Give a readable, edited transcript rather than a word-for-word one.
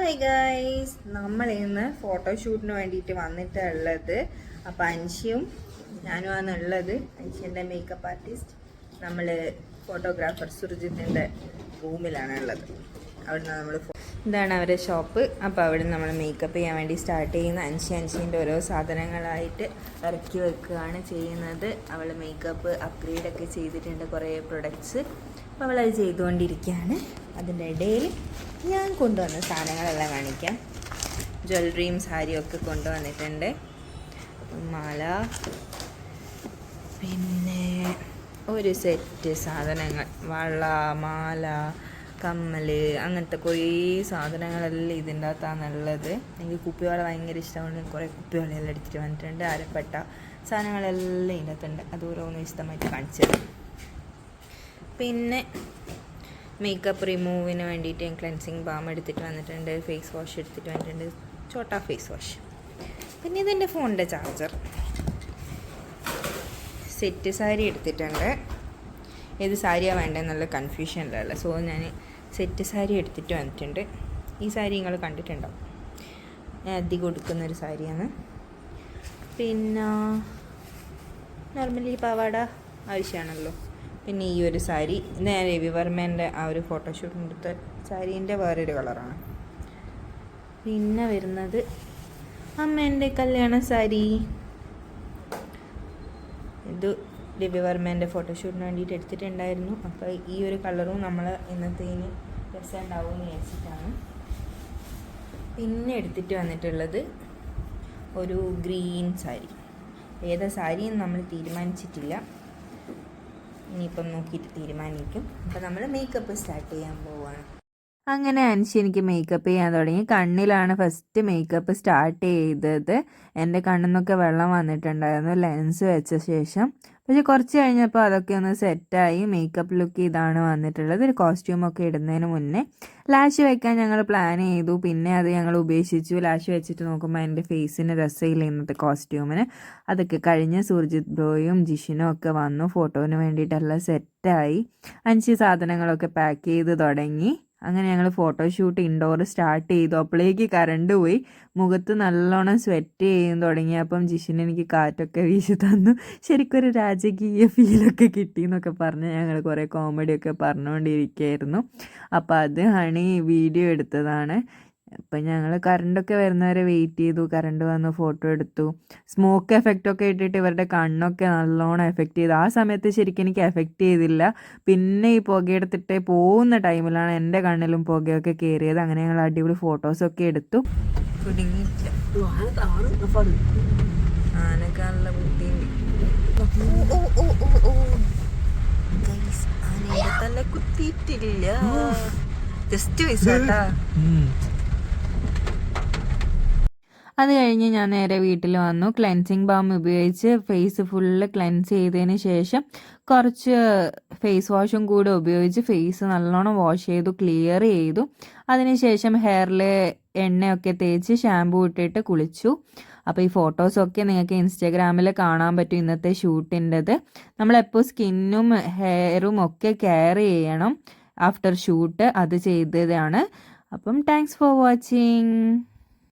Hi guys, നമ്മൾ ഇന്ന് ഫോട്ടോഷൂട്ടിന് വേണ്ടിയിട്ട് വന്നിട്ടുള്ളത്. അപ്പം അൻഷിയും ഞാനുമാണ് ഉള്ളത്. അൻഷിൻ്റെ മേക്കപ്പ് ആർട്ടിസ്റ്റ്. നമ്മൾ ഫോട്ടോഗ്രാഫർ സുർജിത്തിൻ്റെ റൂമിലാണ് ഉള്ളത്. അവിടുന്ന് നമ്മൾ ഇതാണ് അവരുടെ ഷോപ്പ്. അപ്പോൾ അവിടെ നമ്മൾ മേക്കപ്പ് ചെയ്യാൻ വേണ്ടി സ്റ്റാർട്ട് ചെയ്യുന്ന അൻഷീൻ്റെ ഓരോ സാധനങ്ങളായിട്ട് ഇറക്കി വെക്കുകയാണ് ചെയ്യുന്നത്. അവൾ മേക്കപ്പ് അപ്ഗ്രേഡൊക്കെ ചെയ്തിട്ടുണ്ട്, കുറേ പ്രൊഡക്ട്സ്. അപ്പോൾ അവളത് ചെയ്തുകൊണ്ടിരിക്കുകയാണ്. അതിൻ്റെ ഇടയിൽ ഞാൻ കൊണ്ടുവന്ന സാധനങ്ങളെല്ലാം കാണിക്കാം. ജ്വല്ലറിയും സാരിയും ഒക്കെ കൊണ്ടുവന്നിട്ടുണ്ട്. മാല, പിന്നെ ഒരു സെറ്റ് സാധനങ്ങൾ, വള, മാല, കമ്മൽ, അങ്ങനത്തെ കുറേ സാധനങ്ങളെല്ലാം ഇതിൻ്റെ അകത്താണുള്ളത്. എനിക്ക് കുപ്പിവള ഭയങ്കര ഇഷ്ടമാണ്. കുറേ കുപ്പിവളയെല്ലാം എടുത്തിട്ട് വന്നിട്ടുണ്ട്. അരപ്പെട്ട സാധനങ്ങളെല്ലാം ഇതിൻ്റെ അകത്തുണ്ട്. അത് ഓരോന്ന് വിശദമായിട്ട് കാണിച്ചത്. പിന്നെ മേക്കപ്പ് റിമൂവിന് വേണ്ടിയിട്ട് ഞാൻ ക്ലെൻസിങ് ബാം എടുത്തിട്ട് വന്നിട്ടുണ്ട്. ഫേസ് വാഷ് എടുത്തിട്ട് വന്നിട്ടുണ്ട്, ചോട്ടാ ഫേസ് വാഷ്. പിന്നെ ഇതെൻ്റെ ഫോണിൻ്റെ ചാർജർ. സെറ്റ് സാരി എടുത്തിട്ടുണ്ട്. ഏത് സാരിയാണ് വേണ്ടതെന്നുള്ള കൺഫ്യൂഷനിലുള്ള. സോ ഞാൻ സെറ്റ് സാരി എടുത്തിട്ട് വന്നിട്ടുണ്ട്. ഈ സാരി നിങ്ങൾ കണ്ടിട്ടുണ്ടാവും. ഞാൻ അധികം കൊടുക്കുന്നൊരു സാരിയാണ്. പിന്നെ നോർമലി പാവാട ആവശ്യമാണല്ലോ. പിന്നെ ഈ ഒരു സാരി, ഞാൻ രവിവർമ്മേൻ്റെ ആ ഒരു ഫോട്ടോഷൂട്ടിന് എടുത്ത സാരീൻ്റെ വേറൊരു കളറാണ്. പിന്നെ വരുന്നത് അമ്മേൻ്റെ കല്യാണ സാരി. ഇത് രവിവർമ്മേൻ്റെ ഫോട്ടോഷൂട്ടിന് വേണ്ടിയിട്ട് എടുത്തിട്ടുണ്ടായിരുന്നു. അപ്പോൾ ഈ ഒരു കളറും നമ്മൾ ഇന്നത്തേന് രസം ഉണ്ടാവും എന്ന് വിചാരിച്ചിട്ടാണ്. പിന്നെ എടുത്തിട്ട് വന്നിട്ടുള്ളത് ഒരു ഗ്രീൻ സാരി. ഏതാ സാരിയെന്ന് നമ്മൾ തീരുമാനിച്ചിട്ടില്ല, ഇനിയിപ്പം നോക്കിയിട്ട് തീരുമാനിക്കും. അപ്പം നമ്മൾ മേക്കപ്പ് സ്റ്റാർട്ട് ചെയ്യാൻ പോവുകയാണ്. അങ്ങനെ അൻഷി എനിക്ക് മേക്കപ്പ് ചെയ്യാൻ തുടങ്ങി. കണ്ണിലാണ് ഫസ്റ്റ് മേക്കപ്പ് സ്റ്റാർട്ട് ചെയ്തത്. എൻ്റെ കണ്ണിന്നൊക്കെ വെള്ളം വന്നിട്ടുണ്ടായിരുന്നു ലെൻസ് വെച്ച ശേഷം. പക്ഷെ കുറച്ച് കഴിഞ്ഞപ്പോൾ അതൊക്കെ ഒന്ന് സെറ്റായി. മേക്കപ്പ് ലുക്ക് ഇതാണ് വന്നിട്ടുള്ളത്. ഒരു കോസ്റ്റ്യൂമൊക്കെ ഇടുന്നതിന് മുന്നേ ലാഷ് വെക്കാൻ ഞങ്ങൾ പ്ലാൻ ചെയ്തു. പിന്നെ അത് ഞങ്ങൾ ഉപേക്ഷിച്ചു. ലാഷ് വെച്ചിട്ട് നോക്കുമ്പോൾ എൻ്റെ ഫേസിന് രസമില്ല ഇന്നത്തെ കോസ്റ്റ്യൂമിന്. അതൊക്കെ കഴിഞ്ഞ് സുർജിത് ബ്രോയും ജിഷിനും ഒക്കെ വന്നു. ഫോട്ടോന് വേണ്ടിയിട്ടെല്ലാം സെറ്റായി. അൻഷി സാധനങ്ങളൊക്കെ പാക്ക് ചെയ്ത് തുടങ്ങി. അങ്ങനെ ഞങ്ങൾ ഫോട്ടോഷൂട്ട് ഇൻഡോർ സ്റ്റാർട്ട് ചെയ്തു. അപ്പോഴേക്ക് കറണ്ട് പോയി. മുഖത്ത് നല്ലോണം സ്വെറ്റ് ചെയ്യാൻ തുടങ്ങിയപ്പം ജിഷിന് എനിക്ക് കാറ്റൊക്കെ വീശി തന്നു. ശരിക്കും ഒരു രാജകീയ ഫീലൊക്കെ കിട്ടി എന്നൊക്കെ പറഞ്ഞ് ഞങ്ങൾ കുറേ കോമഡിയൊക്കെ പറഞ്ഞുകൊണ്ടിരിക്കുകയായിരുന്നു. അപ്പോൾ അത് ഹണി വീഡിയോ എടുത്തതാണ്. അപ്പം ഞങ്ങൾ കറണ്ടൊക്കെ വരുന്നവരെ വെയിറ്റ് ചെയ്തു. കറണ്ട് വന്നു, ഫോട്ടോ എടുത്തു. സ്മോക്ക് എഫക്റ്റൊക്കെ ഇട്ടിട്ട് ഇവരുടെ കണ്ണൊക്കെ നല്ലോണം എഫക്റ്റ് ചെയ്തു. ആ സമയത്ത് ശരിക്കും എനിക്ക് എഫക്റ്റ് ചെയ്തില്ല. പിന്നെ ഈ പുകയെടുത്തിട്ട് പോകുന്ന ടൈമിലാണ് എൻ്റെ കണ്ണിലും പുകയൊക്കെ കയറിയത്. അങ്ങനെ ഞങ്ങൾ അടിപൊളി ഫോട്ടോസൊക്കെ എടുത്തു. ആനക്കാനുള്ള തല കുത്തിയിട്ടില്ല, ജസ്റ്റ് വിസാട്ടാ. അത് കഴിഞ്ഞ് ഞാൻ നേരെ വീട്ടിൽ വന്നു. ക്ലെൻസിങ് ബാം ഉപയോഗിച്ച് ഫേസ് ഫുള്ള് ക്ലെൻസ് ചെയ്തതിന് ശേഷം കുറച്ച് ഫേസ് വാഷും കൂടെ ഉപയോഗിച്ച് ഫേസ് നല്ലോണം വാഷ് ചെയ്തു, ക്ലിയർ ചെയ്തു. അതിനുശേഷം ഹെയറിൽ എണ്ണയൊക്കെ തേച്ച് ഷാമ്പൂ ഇട്ടിട്ട് കുളിച്ചു. അപ്പോൾ ഈ ഫോട്ടോസൊക്കെ നിങ്ങൾക്ക് ഇൻസ്റ്റാഗ്രാമിൽ കാണാൻ പറ്റും. ഇന്നത്തെ ഷൂട്ടിൻ്റെത് നമ്മളെപ്പോൾ സ്കിന്നും ഹെയറും ഒക്കെ കെയർ ചെയ്യണം ആഫ്റ്റർ ഷൂട്ട്. അത് ചെയ്തതാണ്. അപ്പം താങ്ക്സ് ഫോർ വാച്ചിങ്.